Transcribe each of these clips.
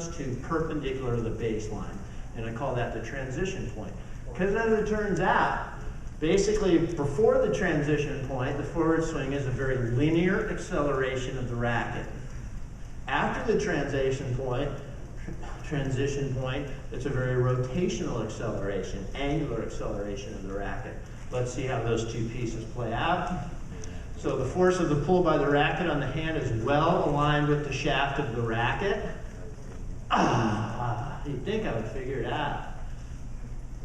comes to perpendicular to the baseline. And I call that the transition point. Because as it turns out, basically before the transition point, the forward swing is a very linear acceleration of the racket. After the transition point, it's a very rotational acceleration, angular acceleration of the racket. Let's see how those two pieces play out. So the force of the pull by the racket on the hand is well aligned with the shaft of the racket. You'd think I would figure it out.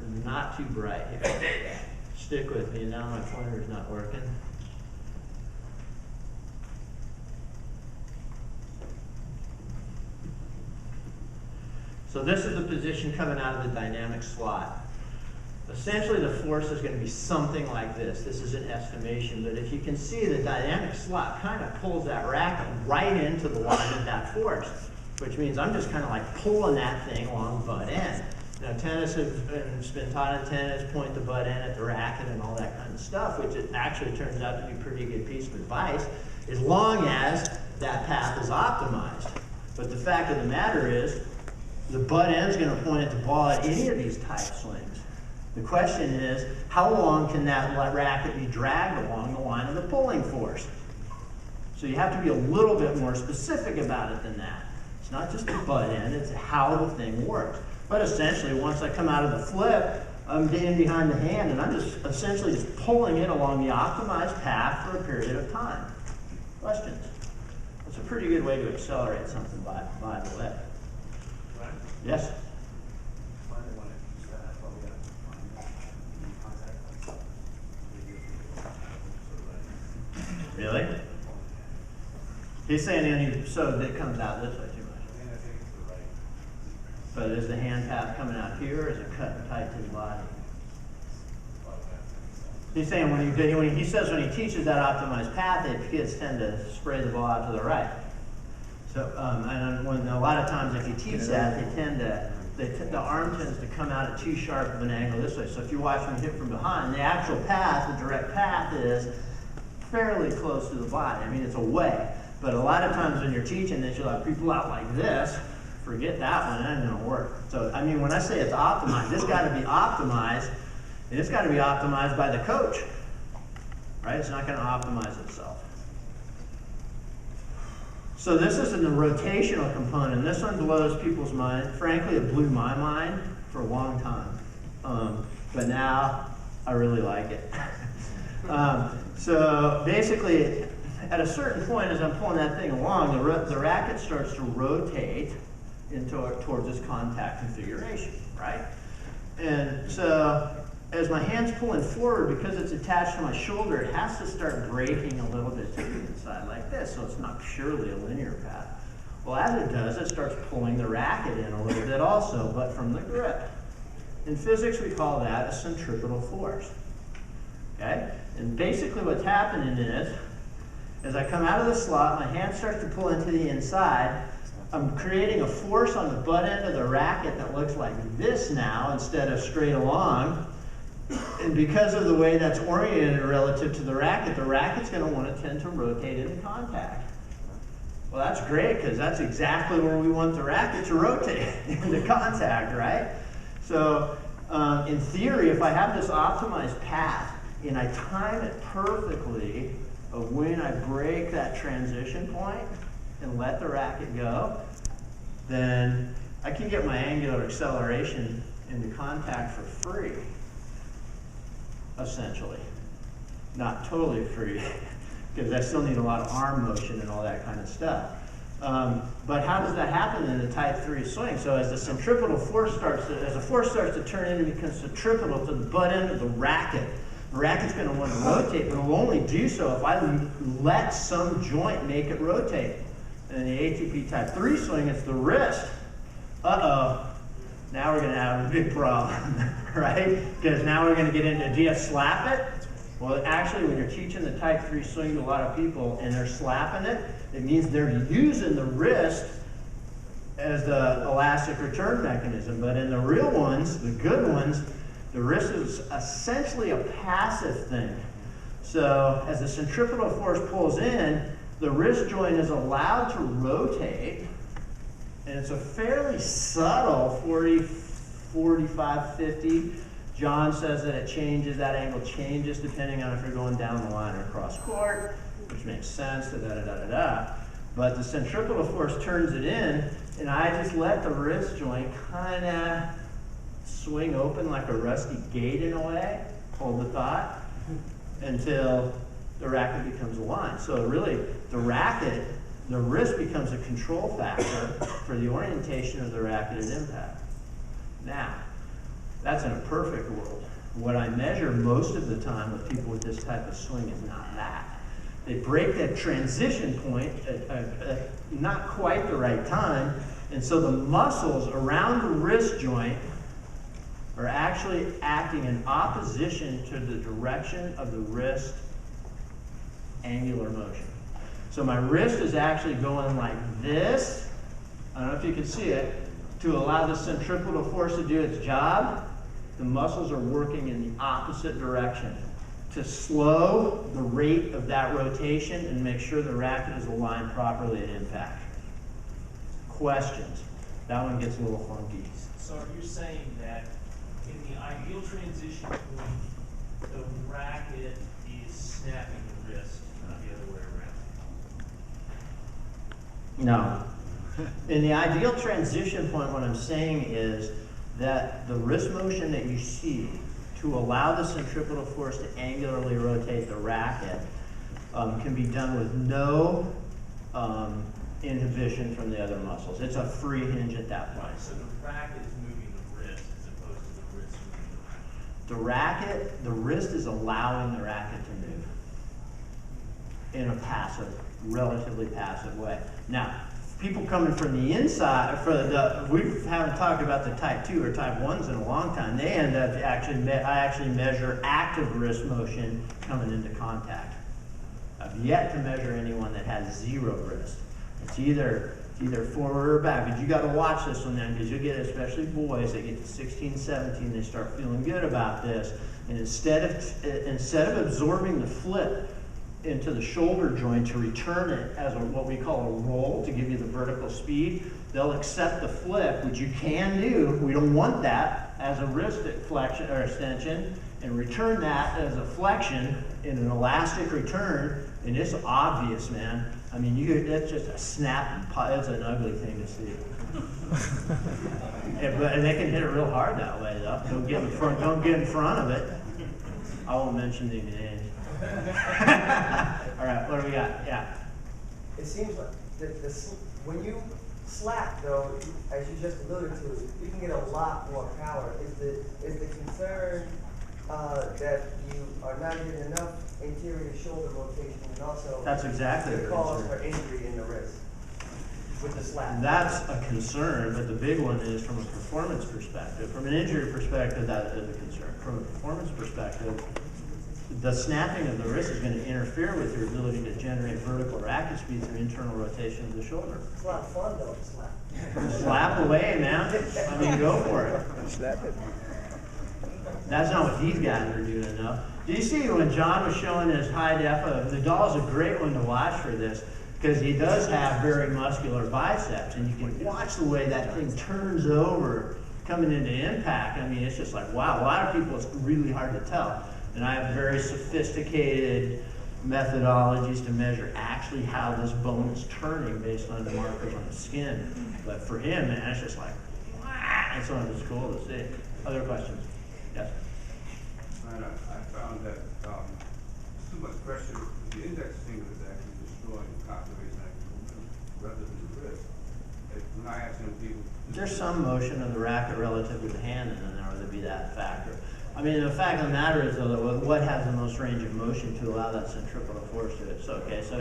We're not too bright here. Stick with me, now my pointer's not working. So this is the position coming out of the dynamic slot. Essentially the force is going to be something like this. This is an estimation, but if you can see, the dynamic slot kind of pulls that racket right into the line of that force, which means I'm just kind of like pulling that thing along the butt end. Now tennis has been taught in tennis, point the butt end at the racket and all that kind of stuff, which it actually turns out to be a pretty good piece of advice, as long as that path is optimized. But the fact of the matter is, the butt end is going to point at the ball at any of these type swings. The question is, how long can that racket be dragged along the line of the pulling force? So you have to be a little bit more specific about it than that. It's not just the butt end, it's how the thing works. But essentially, once I come out of the flip, I'm in behind the hand, and I'm just essentially just pulling it along the optimized path for a period of time. Questions? That's a pretty good way to accelerate something, by the way. Right. Yes? Really? He's saying so it comes out this way too much. But is the hand path coming out here, or is it cutting tight to the body? He's saying when he teaches that optimized path, kids tend to spray the ball out to the right. So and a lot of times if you teach that, the arm tends to come out at too sharp of an angle this way. So if you watch them hit from behind, the actual path, the direct path is fairly close to the body. I mean, it's away. But a lot of times when you're teaching this, you'll have people out like this. Forget that one, that ain't gonna work. So, I mean, when I say it's optimized, it's gotta be optimized, and it's gotta be optimized by the coach, right? It's not gonna optimize itself. So this is in the rotational component. This one blows people's mind. Frankly, it blew my mind for a long time. But now, I really like it. So basically, at a certain point, as I'm pulling that thing along, the racket starts to rotate towards this contact configuration, right? And so as my hand's pulling forward, because it's attached to my shoulder, it has to start braking a little bit to the inside like this, so it's not purely a linear path. Well, as it does, it starts pulling the racket in a little bit also, but from the grip. In physics, we call that a centripetal force. Okay? And basically what's happening is, as I come out of the slot, my hand starts to pull into the inside. I'm creating a force on the butt end of the racket that looks like this now instead of straight along. And because of the way that's oriented relative to the racket's going to want to tend to rotate into contact. Well, that's great, because that's exactly where we want the racket to rotate, into contact, right? So in theory, if I have this optimized path and I time it perfectly of when I break that transition point and let the racket go, then I can get my angular acceleration into contact for free, essentially. Not totally free, because I still need a lot of arm motion and all that kind of stuff. But how does that happen in a type 3 swing? So as the centripetal force starts to turn into become centripetal to the butt end of the racket's going to want to rotate, but it will only do so if I let some joint make it rotate. And in the ATP type 3 swing, it's the wrist. Uh-oh. Now we're going to have a big problem, right? Because now we're going to get into, do you slap it? Well, actually, when you're teaching the type 3 swing to a lot of people and they're slapping it, it means they're using the wrist as the elastic return mechanism. But in the real ones, the good ones, the wrist is essentially a passive thing. So as the centripetal force pulls in, the wrist joint is allowed to rotate And it's a fairly subtle 40, 45, 50. John says that it changes, that angle changes depending on if you're going down the line or across court, which makes sense, da-da-da-da-da. But the centripetal force turns it in, and I just let the wrist joint kind of swing open like a rusty gate in a way, hold the thought, until the racket becomes aligned. So really, the racket, the wrist becomes a control factor for the orientation of the racket at impact. Now, that's in a perfect world. What I measure most of the time with people with this type of swing is not that. They break that transition point at not quite the right time, and so the muscles around the wrist joint are actually acting in opposition to the direction of the wrist angular motion. So my wrist is actually going like this. I don't know if you can see it. To allow the centripetal force to do its job, the muscles are working in the opposite direction to slow the rate of that rotation and make sure the racket is aligned properly at impact. Questions? That one gets a little funky. So are you saying that in the ideal transition point, the racket is snapping the wrist, not the other way around? No. In the ideal transition point, what I'm saying is that the wrist motion that you see to allow the centripetal force to angularly rotate the racket can be done with no inhibition from the other muscles. It's a free hinge at that point. So the racket is moving the wrist as opposed to the wrist moving the racket? The wrist is allowing the racket to move in a passive, relatively passive way. Now, people coming from the inside, we haven't talked about the type 2 or type 1s in a long time. They end up I actually measure active wrist motion coming into contact. I've yet to measure anyone that has zero wrist. It's either forward or back, but you got to watch this one then, because you'll get, especially boys, they get to 16, 17, they start feeling good about this, and instead of absorbing the flip into the shoulder joint to return it as what we call a roll to give you the vertical speed, they'll accept the flip, which you can do. We don't want that as a wrist flexion or extension, and return that as a flexion in an elastic return, and it's obvious, man. I mean, that's just a snap and it's an ugly thing to see. And they can hit it real hard that way, though. Don't get in front of it. I won't mention the names. All right, what do we got? Yeah. It seems like when you slap, though, as you just alluded to, you can get a lot more power. Is the concern that you are not getting enough interior shoulder rotation, and also that's exactly the cause for injury in the wrist with the slap? That's a concern, but the big one is from a performance perspective. From an injury perspective, that is a concern. From a performance perspective, the snapping of the wrist is going to interfere with your ability to generate vertical racket speed through internal rotation of the shoulder. It's a lot of fun, though, to slap. Slap away, man. I mean, go for it. Slap it. That's not what these guys are doing enough. Do you see when John was showing his high def? The doll's a great one to watch for this, because he does have very muscular biceps, and you can watch the way that thing turns over coming into impact. I mean, it's just like, wow. A lot of people, it's really hard to tell. And I have very sophisticated methodologies to measure actually how this bone is turning based on the markers on the skin. But for him, man, it's just like, wow. That's one that's cool to see. Other questions? Yes? I found that too much pressure, the index finger is actually destroying the conservation movement rather than the wrist. When I ask people, there's some motion of the racket relative to the hand, and then there would be that factor. I mean, the fact of the matter is, though, that what has the most range of motion to allow that centripetal force to it? So, okay, so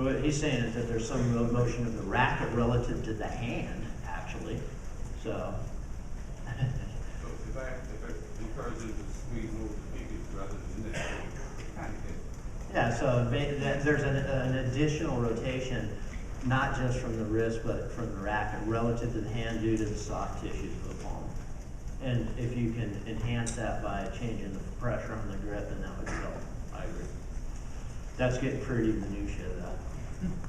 what he's saying is that there's some motion of the racket relative to the hand, actually. So. if I encourage them to squeeze more of the fingers rather than this, kind of get. Yeah, so there's an additional rotation, not just from the wrist, but from the racket relative to the hand due to the soft tissues of the palm. And if you can enhance that by changing the pressure on the grip, then that would help. I agree. That's getting pretty minutiae, though.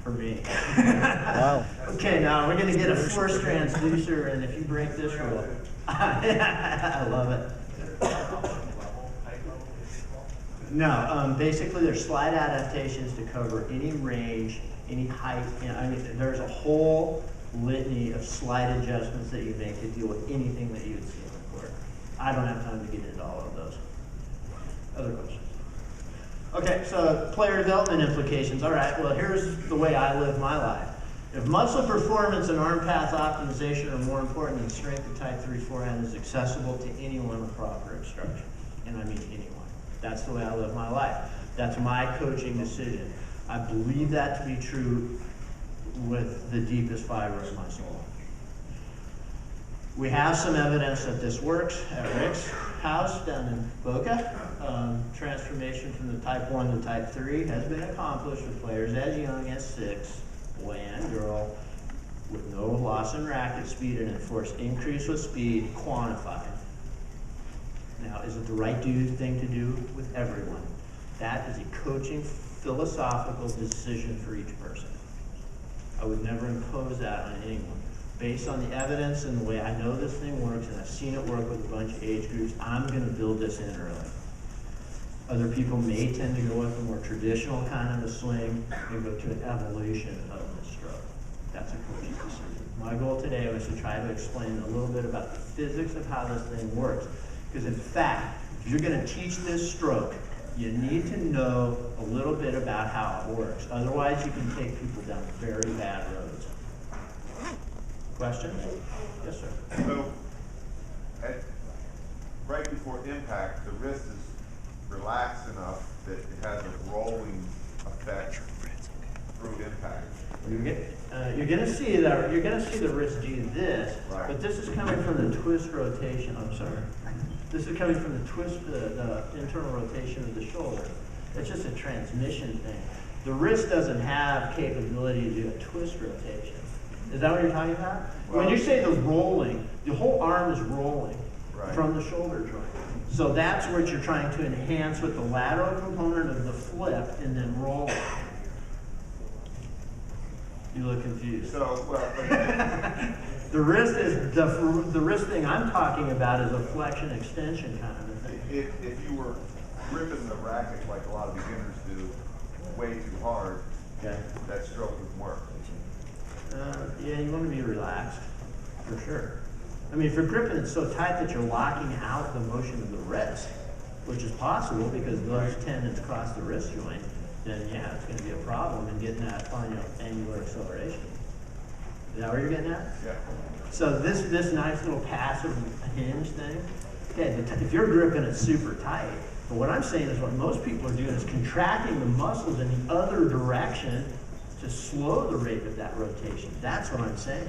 for me. Wow. Okay, now we're gonna get a force transducer, and if you break this rule, I love it. No, basically there's slide adaptations to cover any range, any height, and I mean, there's a whole litany of slide adjustments that you make to deal with anything that you would see on the court. I don't have time to get into all of those. Other questions? Okay, so player development implications. All right, well, here's the way I live my life. If muscle performance and arm path optimization are more important than strength of type 3 forehand is accessible to anyone with proper instruction, and I mean anyone. That's the way I live my life. That's my coaching decision. I believe that to be true with the deepest fiber of my soul. We have some evidence that this works at Rick's house down in Boca. Transformation from the type 1 to type 3 has been accomplished with players as young as 6, boy and girl, with no loss in racket speed and enforced increase with speed quantified. Now, is it the right thing to do with everyone? That is a coaching philosophical decision for each person. I would never impose that on anyone. Based on the evidence and the way I know this thing works, and I've seen it work with a bunch of age groups, I'm gonna build this in early. Other people may tend to go with a more traditional kind of a swing and go to an evolution of the stroke. That's a coaching decision. My goal today was to try to explain a little bit about the physics of how this thing works. Because in fact, if you're gonna teach this stroke, you need to know a little bit about how it works. Otherwise, you can take people down very bad roads. Questions? Yes, sir. So, right before impact, the wrist is relaxed enough that it has a rolling effect through impact. You're gonna see the wrist do this, Right. but this is coming from the twist rotation. I'm sorry. This is coming from the twist, the internal rotation of the shoulder. It's just a transmission thing. The wrist doesn't have capability to do a twist rotation. Is that what you're talking about? When you say the rolling, the whole arm is rolling Right. from the shoulder joint. So that's what you're trying to enhance with the lateral component of the flip and then roll. You look confused. So, well, The wrist thing I'm talking about is a flexion extension kind of a thing. if you were gripping the racket like a lot of beginners do, way too hard, Okay. that stroke wouldn't work. Yeah, you want to be relaxed, for sure. I mean, if you're gripping it so tight that you're locking out the motion of the wrist, which is possible because those tendons cross the wrist joint, then yeah, it's going to be a problem in getting that angular acceleration. Is that where you're getting at? Yeah. So this nice little passive hinge thing, okay, if you're gripping it super tight, but what I'm saying is what most people are doing is contracting the muscles in the other direction to slow the rate of that rotation. That's what I'm saying.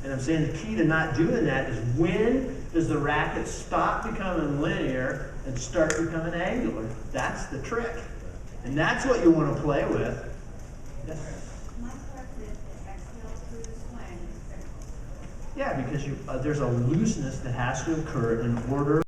And I'm saying the key to not doing that is when does the racket stop becoming linear and start becoming angular? That's the trick. And that's what you want to play with. Yes? Am I correct that the exhale through the swing is critical? Yeah, because there's a looseness that has to occur in order